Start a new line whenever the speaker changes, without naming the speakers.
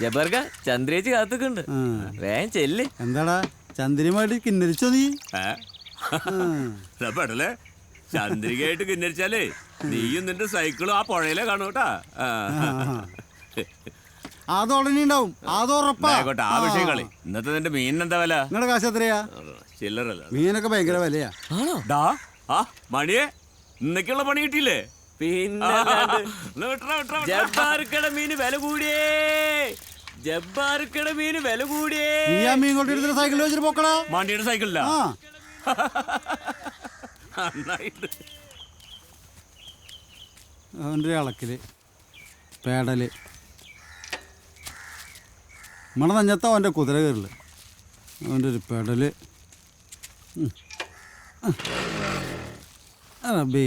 ജബർക്ക ചന്ദ്രേച്ചി കാത്തുക്കുണ്ട്, വേഗം ചെല്ല്.
എന്താടാ ചന്ദ്രയുമായിട്ട് കിന്നരിച്ചോ നീ?
പെടലേ ചന്ദ്രികയായിട്ട് കിന്നരിച്ചാലേ നീയും നിന്റെ സൈക്കിളും ആ പുഴയിലെ കാണൂട്ടാ.
അതുടനെ ഉണ്ടാവും, അതുറപ്പായിക്കോട്ടെ.
ആ വിഷയം കളി. ഇന്നത്തെ നിന്റെ മീനിനെന്താ വില?
നിങ്ങളുടെ കാശ് എത്രയാ?
ചില്ലറല്ല,
മീനൊക്കെ ഭയങ്കര വിലയാ.
മണിയെ ഇന്നൊക്കെയുള്ള പണി കിട്ടിയില്ലേ?
പിന്നെ ജബ്ബാർക്കട മീന് വില കൂടിയേ, ജബ്ബാർക്കട മീന് വില കൂടിയേ.
നീ ആ മീൻ കൊണ്ടിരുന്ന സൈക്കിൾ വെച്ചിട്ട് പോക്കടാ.
മാണ്ടിയുടെ സൈക്കിളില്ല.
അവൻ്റെ ഇളക്കല് പേടല് നമ്മളെ നഞ്ഞത്ത അവൻ്റെ കുതിര കയറില്ല, അവൻ്റെ ഒരു പെടല്. റബ്ബേ